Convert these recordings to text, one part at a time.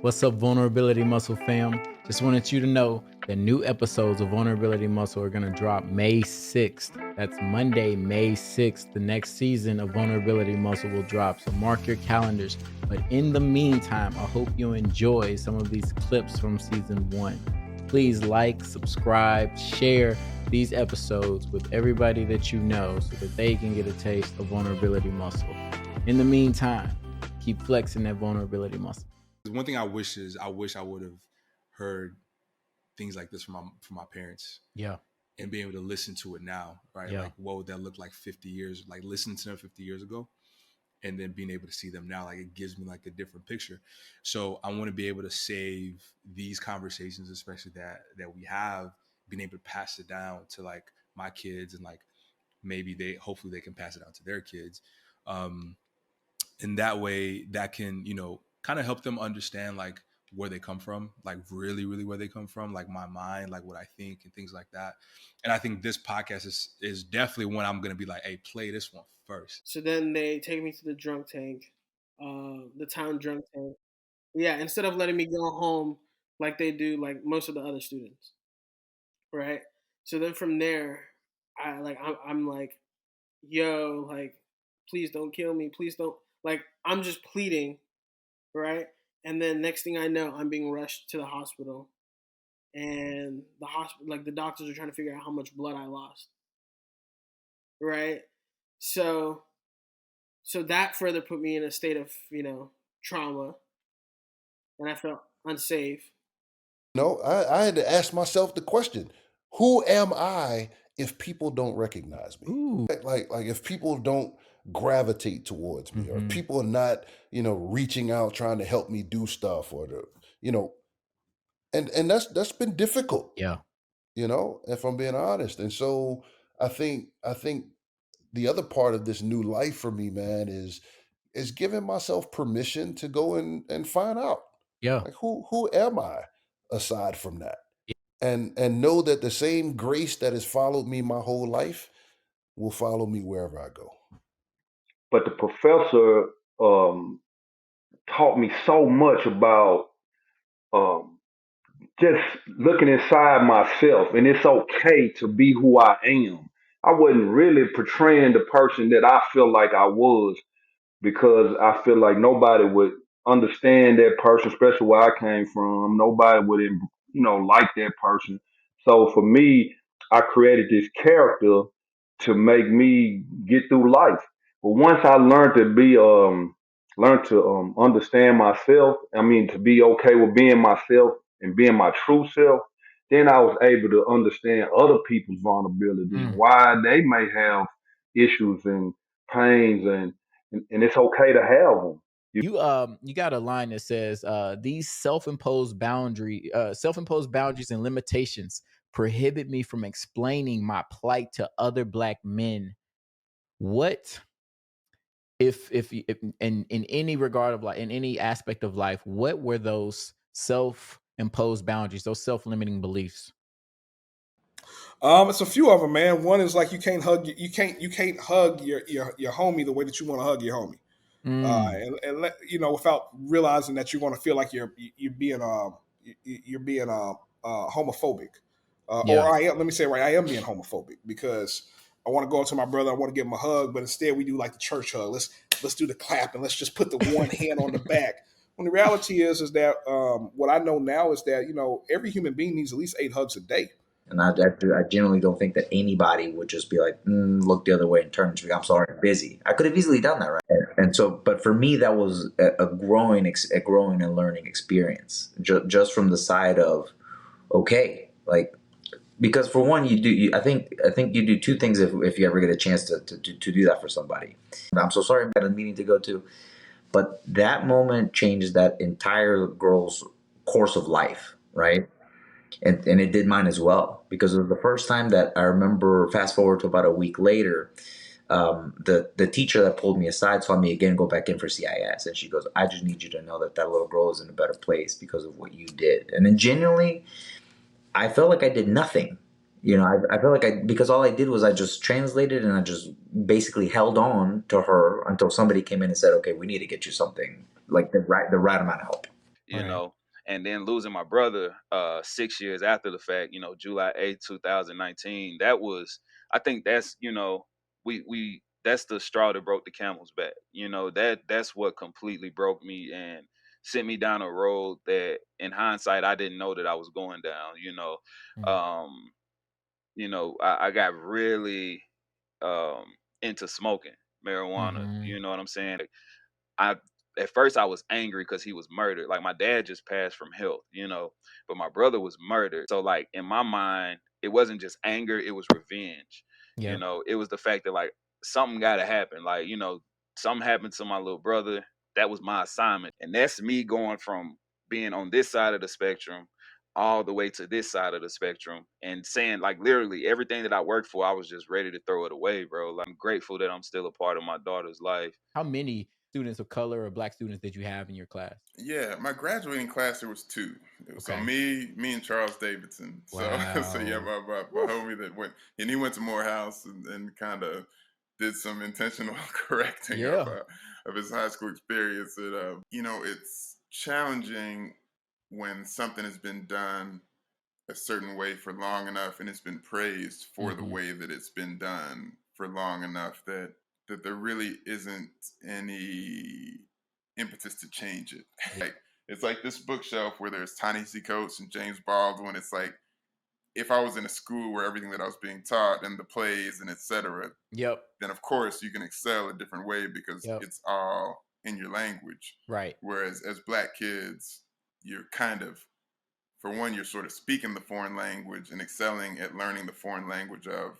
What's up, Vulnerability Muscle fam? Just wanted you to know that new episodes of Vulnerability Muscle are going to drop May 6th. That's Monday, May 6th. The next season of Vulnerability Muscle will drop, so mark your calendars. But in the meantime, I hope you enjoy some of these clips from season 1. Please like, subscribe, share these episodes with everybody that you know so that they can get a taste of Vulnerability Muscle. In the meantime, keep flexing that vulnerability muscle. One thing I wish I would have heard things like this from my parents. Yeah. And being able to listen to it now, right? Yeah. Like, what would that look like 50 years? Like, listening to them 50 years ago, and then being able to see them now, like, it gives me like a different picture. So I want to be able to save these conversations, especially that we have, being able to pass it down to like my kids, and like maybe hopefully they can pass it on to their kids. And that way that can, kind of help them understand like where they come from, like really, really where they come from, like my mind, like what I think and things like that. And I think this podcast is definitely one I'm going to be like, hey, play this one first. So then they take me to the drunk tank, the town drunk tank. Yeah, instead of letting me go home like they do, like most of the other students, right? So then from there, I'm like, yo, like, please don't kill me, please don't. Like, I'm just pleading, right? And then next thing I know, I'm being rushed to the hospital, and the doctors are trying to figure out how much blood I lost, right? So that further put me in a state of, trauma, and I felt unsafe. I had to ask myself the question, who am I if people don't recognize me? Ooh. Like if people don't gravitate towards me, or if people are not, reaching out, trying to help me do stuff, or and that's been difficult. Yeah. If I'm being honest. And so I think the other part of this new life for me, man, is giving myself permission to go and find out. Yeah. Like, who am I aside from that? And know that the same grace that has followed me my whole life will follow me wherever I go. But the professor taught me so much about um, just looking inside myself, and it's okay to be who I am. I wasn't really portraying the person that I feel like I was, because I feel like nobody would understand that person, especially where I came from. Nobody would, like that person. So for me, I created this character to make me get through life. But once I learned to understand myself, I mean, to be okay with being myself and being my true self, then I was able to understand other people's vulnerabilities, why they may have issues and pains, and it's okay to have them. You got a line that says these self-imposed boundaries and limitations prohibit me from explaining my plight to other Black men. What if in any regard of life, in any aspect of life, what were those self-imposed boundaries, those self-limiting beliefs? It's a few of them, man. One is like you can't hug your homie the way that you want to hug your homie, without realizing that you're going to feel like you're being homophobic, Yeah. or let me say it right, I am being homophobic because I want to go up to my brother, I want to give him a hug, but instead we do like the church hug. Let's do the clap and let's just put the one hand on the back. When the reality is that what I know now is that every human being needs at least 8 hugs a day. And I generally don't think that anybody would just be like, look the other way and turn to me. I'm sorry, I'm busy. I could have easily done that, right? And so, but for me, that was a growing and learning experience, just from the side of, okay, like, because for one, I think you do 2 things if you ever get a chance to do that for somebody. I'm so sorry, I had a meeting to go to, but that moment changed that entire girl's course of life, right? And it did mine as well, because it was the first time that I remember. Fast forward to about a week later, the teacher that pulled me aside saw me again go back in for CIS, and she goes, "I just need you to know that little girl is in a better place because of what you did." And then genuinely, I felt like I did nothing. I felt like because all I did was I just translated, and I just basically held on to her until somebody came in and said, "Okay, we need to get you something like the right amount of help." you Right. know, and then losing my brother 6 years after the fact, July 8th, 2019. That was, I think that's, we that's the straw that broke the camel's back. That's what completely broke me and sent me down a road that in hindsight I didn't know that I was going down. Mm. Um, I got really um into smoking marijuana. Mm-hmm. You know what I'm saying? I At first I was angry because he was murdered. Like my dad just passed from health, but my brother was murdered. So like in my mind, it wasn't just anger, it was revenge. Yep. It was the fact that like something gotta happen. Like, something happened to my little brother. That was my assignment. And that's me going from being on this side of the spectrum all the way to this side of the spectrum and saying like literally everything that I worked for, I was just ready to throw it away, bro. Like, I'm grateful that I'm still a part of my daughter's life. How many students of color or black students did you have in your class? Yeah, my graduating class there was two. So Okay. me and Charles Davidson. So yeah, Wow. my homie that went, and he went to Morehouse and kind of did some intentional correcting Yeah. of his high school experience. And it's challenging when something has been done a certain way for long enough and it's been praised for the Mm-hmm. way that it's been done for long enough that there really isn't any impetus to change it. Like it's like this bookshelf where there's Ta-Nehisi Coates and James Baldwin. It's like if I was in a school where everything that I was being taught and the plays and etc., Yep. then of course you can excel a different way because Yep. it's all in your language. Right. Whereas as black kids, you're kind of, for one, you're sort of speaking the foreign language and excelling at learning the foreign language of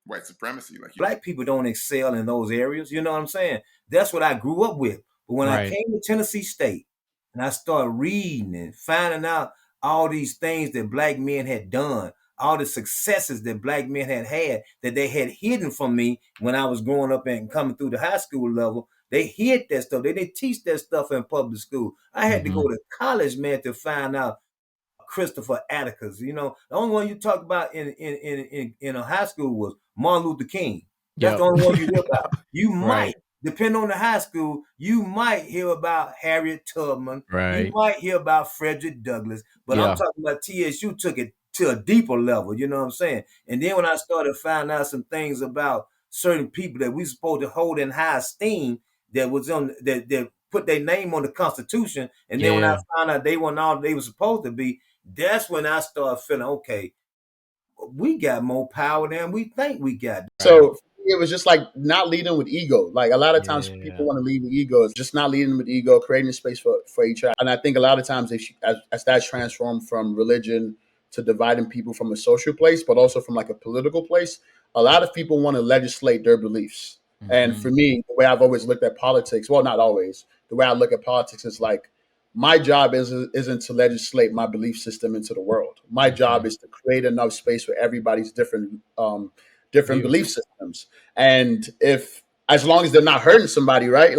white supremacy. Like Black people don't excel in those areas. You know what I'm saying? That's what I grew up with. But when I Right. came to Tennessee State and I started reading and finding out all these things that black men had done, all the successes that black men had had that they had hidden from me when I was growing up and coming through the high school level, they hid that stuff. They didn't teach that stuff in public school. I had to Mm-hmm. go to college, man, to find out Christopher Atticus. The only one you talk about in a high school was Martin Luther King. That's Yep. the only one you hear about. You Right. might, depending on the high school, you might hear about Harriet Tubman. You Right. might hear about Frederick Douglass. But I'm Yeah. talking about TSU took it to a deeper level. You know what I'm saying? And then when I started finding out some things about certain people that we supposed to hold in high esteem, that was on that put their name on the Constitution, and then when I Yeah. found out they weren't all they were supposed to be, that's when I started feeling, okay, we got more power than we think we got. Right. So it was just like not leading with ego. Like a lot of times Yeah. people want to lead with ego. It's just not leading with ego, creating a space for each other. And I think a lot of times as that's transformed from religion to dividing people from a social place, but also from like a political place, a lot of people want to legislate their beliefs. And Mm-hmm. for me, the way I've always looked at politics, well, not always, the way I look at politics is like my job isn't to legislate my belief system into the world. My Mm-hmm. job is to create enough space for everybody's different Views. belief systems. And if, as long as they're not hurting somebody, right?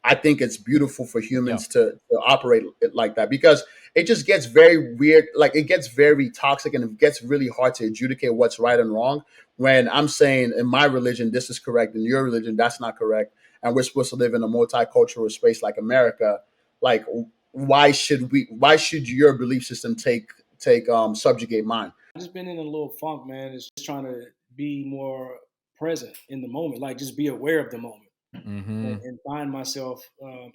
I think it's beautiful for Yeah. humans to operate it like that, because it just gets very weird. Like it gets very toxic and it gets really hard to adjudicate what's right and wrong. When I'm saying in my religion, this is correct. In your religion, that's not correct. And we're supposed to live in a multicultural space like America. Like, why should your belief system subjugate mine? I've just been in a little funk, man. It's just trying to be more present in the moment, like just be aware of the moment Mm-hmm. and find myself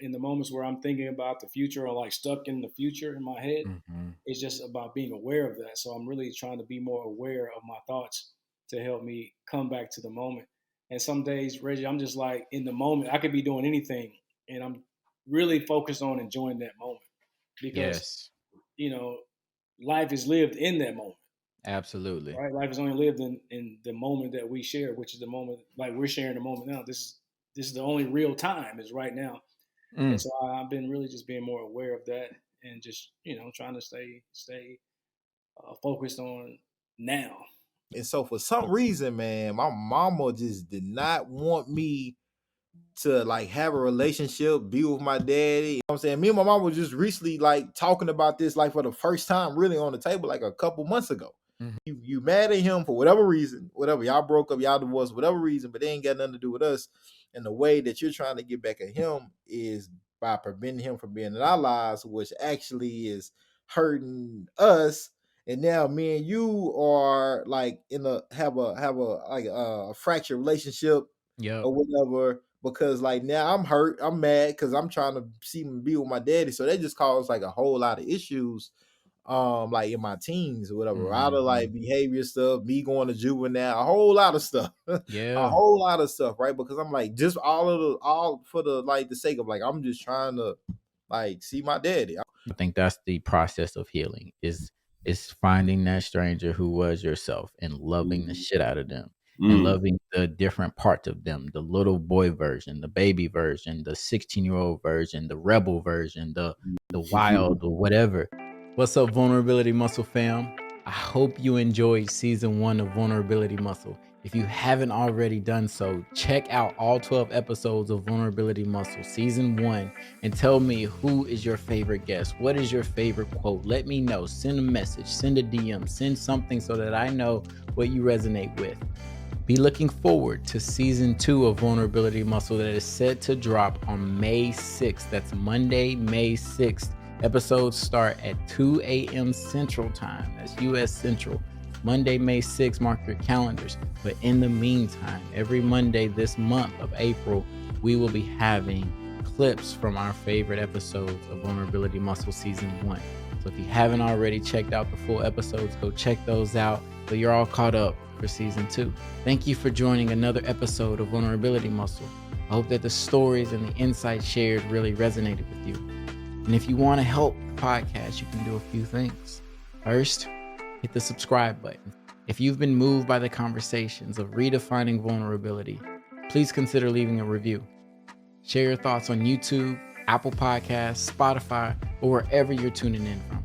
in the moments where I'm thinking about the future or like stuck in the future in my head. Mm-hmm. It's just about being aware of that. So I'm really trying to be more aware of my thoughts to help me come back to the moment. And some days, Reggie, I'm just like in the moment. I could be doing anything, and I'm really focused on enjoying that moment because Yes. you know life is lived in that moment. Absolutely. Right? Life is only lived in the moment that we share, which is the moment like we're sharing the moment now. This is the only real time is right now. And Mm. so I've been really just being more aware of that and just, trying to stay focused on now. And so for some reason, man, my mama just did not want me to like have a relationship, be with my daddy. You know what I'm saying? Me and my mom was just recently like talking about this like for the first time really on the table like a couple months ago. Mhm. You mad at him for whatever reason, whatever, y'all broke up, y'all divorced, whatever reason, but they ain't got nothing to do with us. And the way that you're trying to get back at him is by preventing him from being in our lives, which actually is hurting us. And now me and you are like have a fractured relationship Yep. or whatever, because like now I'm hurt, I'm mad because I'm trying to see him be with my daddy. So that just caused like a whole lot of issues, like in my teens or whatever, out of like behavior stuff, me going to juvenile, a whole lot of stuff. A Yeah. whole lot of stuff, right? Because I'm like, just all for the like the sake of like, I'm just trying to like see my daddy. I think that's the process of healing is finding that stranger who was yourself and loving the shit out of them and loving the different parts of them, the little boy version, the baby version, the 16-year-old version, the rebel version, the wild or whatever. What's up, Vulnerability Muscle fam? I hope you enjoyed season 1 of Vulnerability Muscle. If you haven't already done so, check out all 12 episodes of Vulnerability Muscle season 1 and tell me who is your favorite guest. What is your favorite quote? Let me know. Send a message, send a DM, send something so that I know what you resonate with. Be looking forward to season 2 of Vulnerability Muscle that is set to drop on May 6th. That's Monday, May 6th. Episodes start at 2 a.m. Central Time. That's U.S. Central. Monday, May 6th, mark your calendars. But in the meantime, every Monday this month of April, we will be having clips from our favorite episodes of Vulnerability Muscle Season 1. So if you haven't already checked out the full episodes, go check those out. So you're all caught up for Season 2. Thank you for joining another episode of Vulnerability Muscle. I hope that the stories and the insights shared really resonated with you. And if you want to help the podcast, you can do a few things. First, hit the subscribe button. If you've been moved by the conversations of redefining vulnerability, please consider leaving a review. Share your thoughts on YouTube, Apple Podcasts, Spotify, or wherever you're tuning in from.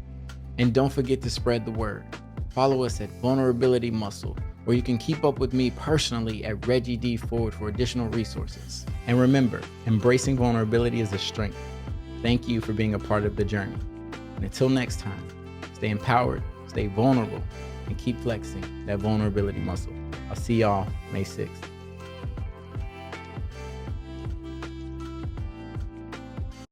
And don't forget to spread the word. Follow us at Vulnerability Muscle, or you can keep up with me personally at Reggie D for additional resources. And remember, embracing vulnerability is a strength. Thank you for being a part of the journey. And until next time, stay empowered, stay vulnerable, and keep flexing that vulnerability muscle. I'll see y'all May 6th.